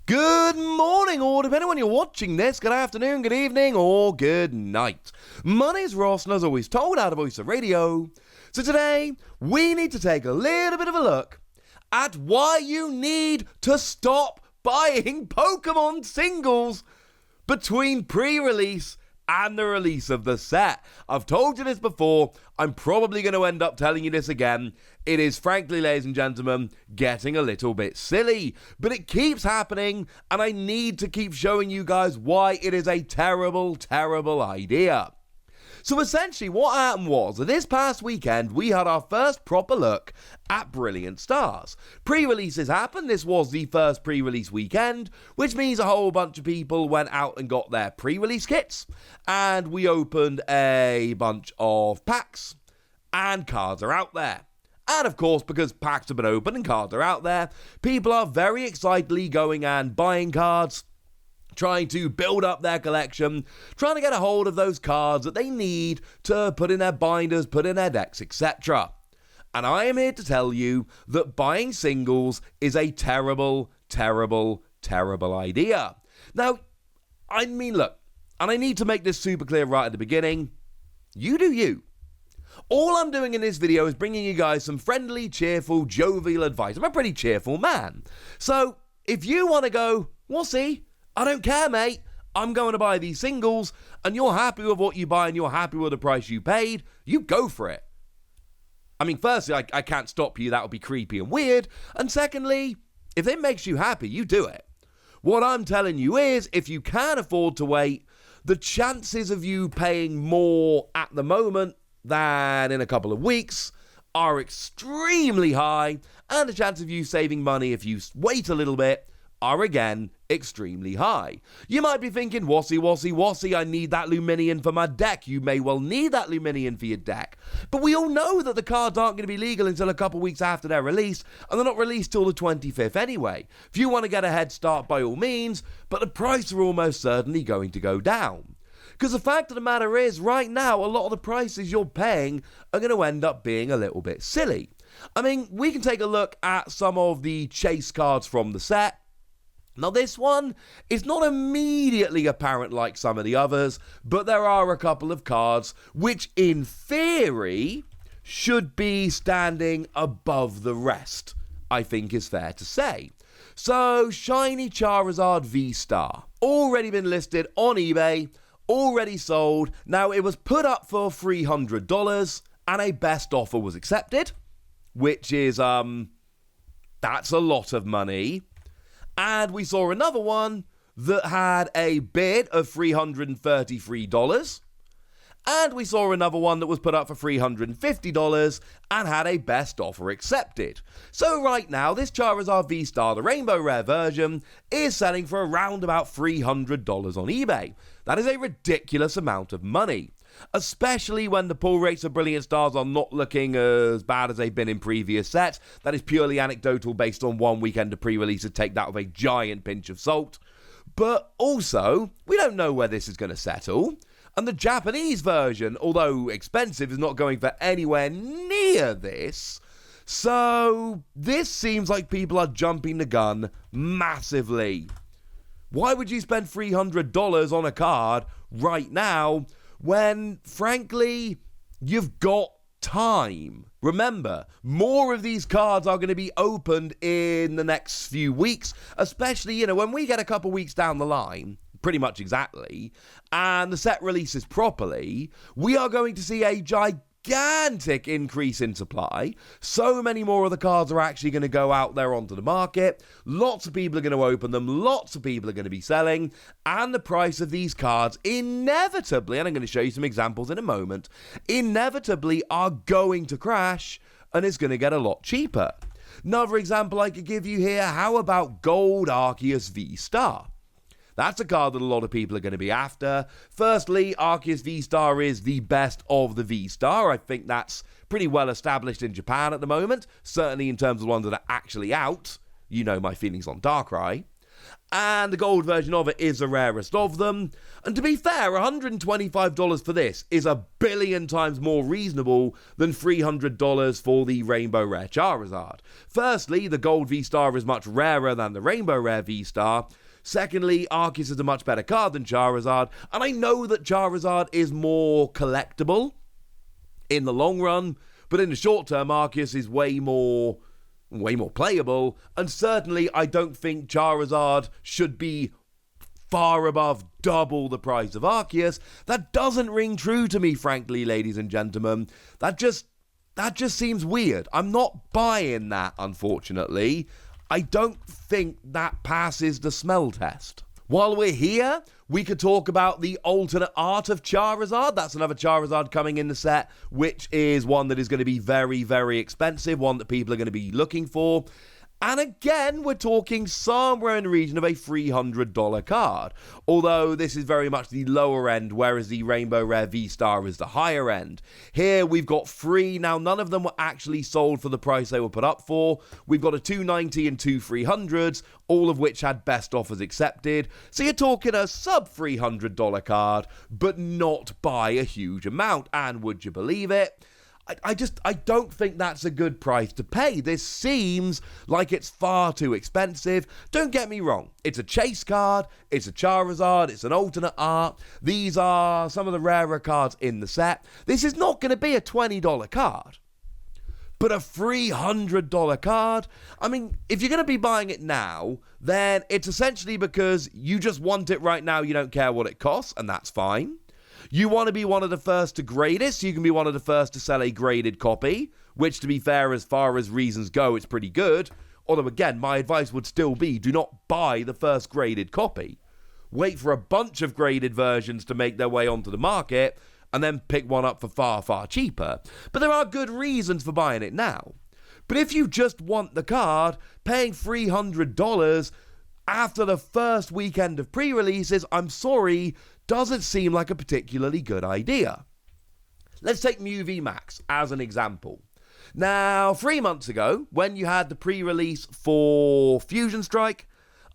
Good morning, or depending on when you're watching this, good afternoon, good evening, or good night. My name's Ross, and as always told out of Voice of Radio. So today, we need to take a little bit of a look at why you need to stop buying Pokemon singles between pre-release and the release of the set. I've told you this before, I'm probably going to end up telling you this again. It is frankly, ladies and gentlemen, getting a little bit silly, but it keeps happening, and I need to keep showing you guys why it is a terrible, terrible idea. So essentially what happened was that this past weekend we had our first proper look at Brilliant Stars. Pre-releases happened. This was the first pre-release weekend, which means a whole bunch of people went out and got their pre-release kits, and we opened a bunch of packs, and cards are out there. And of course, because packs have been opened and cards are out there, people are very excitedly going and buying cards, trying to build up their collection, trying to get a hold of those cards that they need to put in their binders, put in their decks, etc. And I am here to tell you that buying singles is a terrible, terrible, terrible idea. Now, I mean, look, and I need to make this super clear right at the beginning, you do you. All I'm doing in this video is bringing you guys some friendly, cheerful, jovial advice. I'm a pretty cheerful man. So, if you want to go, well, see, I don't care, mate. I'm going to buy these singles, and you're happy with what you buy and you're happy with the price you paid, you go for it. I mean, firstly, I can't stop you. That would be creepy and weird. And secondly, if it makes you happy, you do it. What I'm telling you is, if you can afford to wait, the chances of you paying more at the moment than in a couple of weeks are extremely high, and the chance of you saving money if you wait a little bit are again extremely high. You might be thinking, Wassy, I need that Luminion for my deck. You may well need that Luminion for your deck. But we all know that the cards aren't going to be legal until a couple weeks after their release, and they're not released till the 25th anyway. If you want to get a head start, by all means, but the price are almost certainly going to go down. Because the fact of the matter is, right now, a lot of the prices you're paying are going to end up being a little bit silly. I mean, we can take a look at some of the chase cards from the set. Now, this one is not immediately apparent like some of the others, but there are a couple of cards which, in theory, should be standing above the rest, I think is fair to say. So, Shiny Charizard VSTAR, already been listed on eBay, already sold. Now, it was put up for $300, and a best offer was accepted, which is, that's a lot of money. And we saw another one that had a bid of $333. And we saw another one that was put up for $350 and had a best offer accepted. So right now, this Charizard VSTAR, the Rainbow Rare version, is selling for around about $300 on eBay. That is a ridiculous amount of money, especially when the pull rates of Brilliant Stars are not looking as bad as they've been in previous sets. That is purely anecdotal based on one weekend of pre-releases. Take that with a giant pinch of salt. But also, we don't know where this is going to settle. And the Japanese version, although expensive, is not going for anywhere near this. So this seems like people are jumping the gun massively. Why would you spend $300 on a card right now when, frankly, you've got time? Remember, more of these cards are going to be opened in the next few weeks, especially, when we get a couple weeks down the line, pretty much exactly, and the set releases properly, we are going to see a gigantic increase in supply. So many more of the cards are actually going to go out there onto the market. Lots of people are going to open them. Lots of people are going to be selling. And the price of these cards inevitably, and I'm going to show you some examples in a moment, inevitably are going to crash, and it's going to get a lot cheaper. Another example I could give you here, how about Gold Arceus VSTAR? That's a card that a lot of people are going to be after. Firstly, Arceus VSTAR is the best of the VSTAR. I think that's pretty well established in Japan at the moment, certainly in terms of the ones that are actually out. You know my feelings on Darkrai. and the gold version of it is the rarest of them. And to be fair, $125 for this is a billion times more reasonable than $300 for the Rainbow Rare Charizard. Firstly, the Gold V-Star is much rarer than the Rainbow Rare V-Star. Secondly, Arceus is a much better card than Charizard, and I know that Charizard is more collectible in the long run, but in the short term, Arceus is way more playable, and certainly I don't think Charizard should be far above double the price of Arceus. That doesn't ring true to me, frankly, ladies and gentlemen. That just seems weird. I'm not buying that, unfortunately. I don't think that passes the smell test. While we're here, we could talk about the alternate art of Charizard. That's another Charizard coming in the set, which is one that is going to be very, very expensive, one that people are going to be looking for. And again, we're talking somewhere in the region of a $300 card. Although this is very much the lower end, whereas the Rainbow Rare V-Star is the higher end. Here we've got three. Now, none of them were actually sold for the price they were put up for. We've got a $290 and two $300s, all of which had best offers accepted. So you're talking a sub $300 card, but not by a huge amount. And would you believe it? I don't think that's a good price to pay. This seems like it's far too expensive. Don't get me wrong. It's a chase card. It's a Charizard. It's an alternate art. These are some of the rarer cards in the set. This is not going to be a $20 card. But a $300 card? I mean, if you're going to be buying it now, then it's essentially because you just want it right now. You don't care what it costs, and that's fine. You want to be one of the first to grade it, so you can be one of the first to sell a graded copy, which, to be fair, as far as reasons go, it's pretty good. Although, again, my advice would still be, do not buy the first graded copy. Wait for a bunch of graded versions to make their way onto the market, and then pick one up for far, far cheaper. But there are good reasons for buying it now. But if you just want the card, paying $300 after the first weekend of pre-releases, I'm sorry, doesn't seem like a particularly good idea. Let's take Mew VMAX as an example. Now, 3 months ago, when you had the pre-release for Fusion Strike,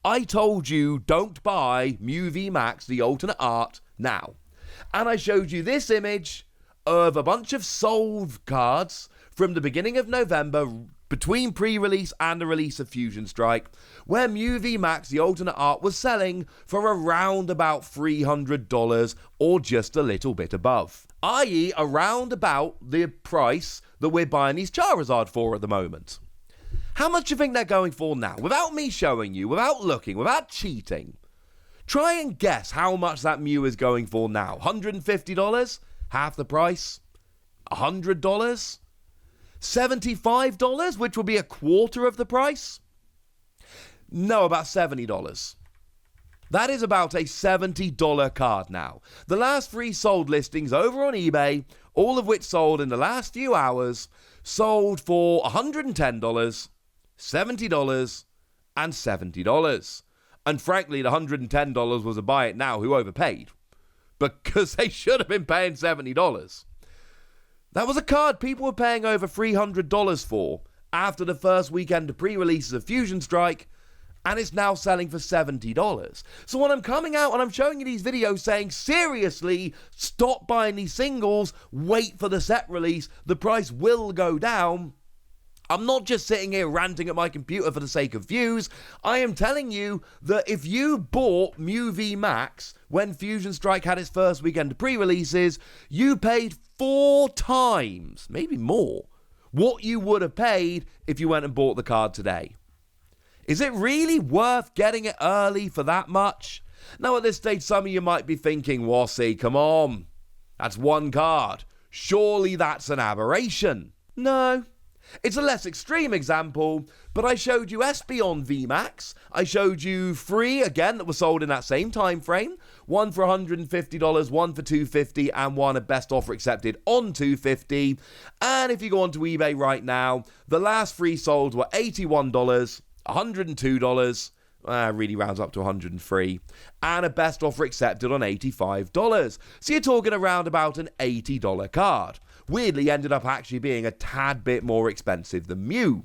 I told you don't buy Mew VMAX, the alternate art, now. And I showed you this image of a bunch of sold cards from the beginning of November between pre-release and the release of Fusion Strike, where Mew VMAX, the alternate art, was selling for around about $300 or just a little bit above. I.e. around about the price that we're buying these Charizard for at the moment. How much do you think they're going for now? Without me showing you, without looking, without cheating, try and guess how much that Mew is going for now. $150? Half the price? $100? $75, which will be a quarter of the price? No, about $70. That is about a $70 card now. The last 3 sold listings over on eBay, all of which sold in the last few hours, sold for $110, $70, and $70. And frankly, the $110 was a buy it now who overpaid, because they should have been paying $70. That was a card people were paying over $300 for after the first weekend of pre-releases of Fusion Strike, and it's now selling for $70. So when I'm coming out and I'm showing you these videos saying, seriously, stop buying these singles, wait for the set release, the price will go down, I'm not just sitting here ranting at my computer for the sake of views. I am telling you that if you bought Mew VMAX when Fusion Strike had its first weekend of pre-releases, you paid 4 times, maybe more, what you would have paid if you went and bought the card today. Is it really worth getting it early for that much? Now, at this stage, some of you might be thinking, Wassy, come on. That's one card. Surely that's an aberration. No. It's a less extreme example, but I showed you Espeon VMAX. I showed you 3, again, that were sold in that same time frame. One for $150, one for $250, and one at best offer accepted on $250. And if you go onto eBay right now, the last 3 sold were $81, $102, really rounds up to $103, and a best offer accepted on $85. So you're talking around about an $80 card. Weirdly ended up actually being a tad bit more expensive than Mew.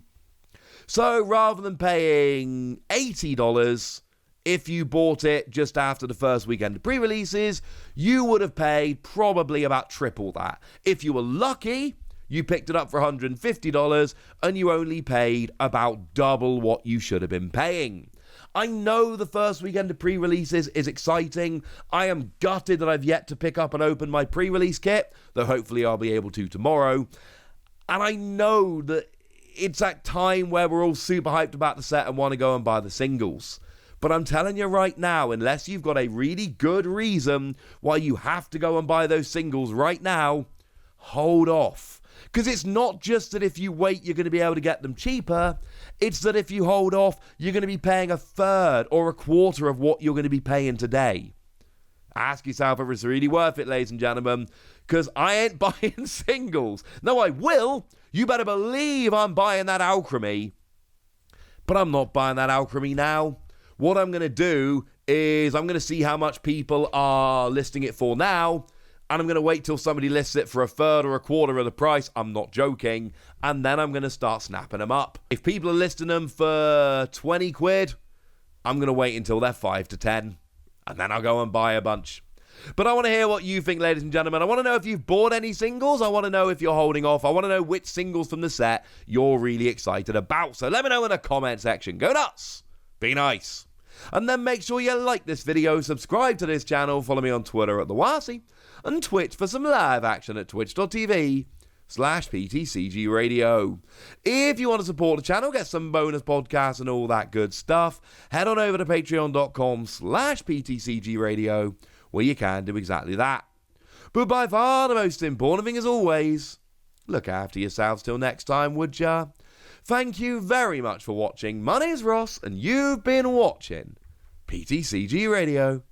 So rather than paying $80, if you bought it just after the first weekend of pre-releases, you would have paid probably about triple that. If you were lucky, you picked it up for $150 and you only paid about double what you should have been paying. I know the first weekend of pre-releases is exciting. I am gutted that I've yet to pick up and open my pre-release kit, though hopefully I'll be able to tomorrow. And I know that it's that time where we're all super hyped about the set and want to go and buy the singles. But I'm telling you right now, unless you've got a really good reason why you have to go and buy those singles right now, hold off. Because it's not just that if you wait, you're going to be able to get them cheaper. It's that if you hold off, you're going to be paying a third or a quarter of what you're going to be paying today. Ask yourself if it's really worth it, ladies and gentlemen, because I ain't buying singles. No, I will. You better believe I'm buying that Alchemy. But I'm not buying that Alchemy now. What I'm going to do is I'm going to see how much people are listing it for now. And I'm going to wait till somebody lists it for a third or a quarter of the price. I'm not joking. And then I'm going to start snapping them up. If people are listing them for 20 quid, I'm going to wait until they're 5 to 10. And then I'll go and buy a bunch. But I want to hear what you think, ladies and gentlemen. I want to know if you've bought any singles. I want to know if you're holding off. I want to know which singles from the set you're really excited about. So let me know in the comment section. Go nuts. Be nice. And then make sure you like this video, subscribe to this channel, follow me on Twitter at TheWasi, and Twitch for some live action at twitch.tv/PTCG Radio. If you want to support the channel, get some bonus podcasts and all that good stuff, head on over to patreon.com/PTCG Radio, where you can do exactly that. But by far the most important thing, as always, look after yourselves till next time, would ya? Thank you very much for watching. My name's Ross, and you've been watching PTCG Radio.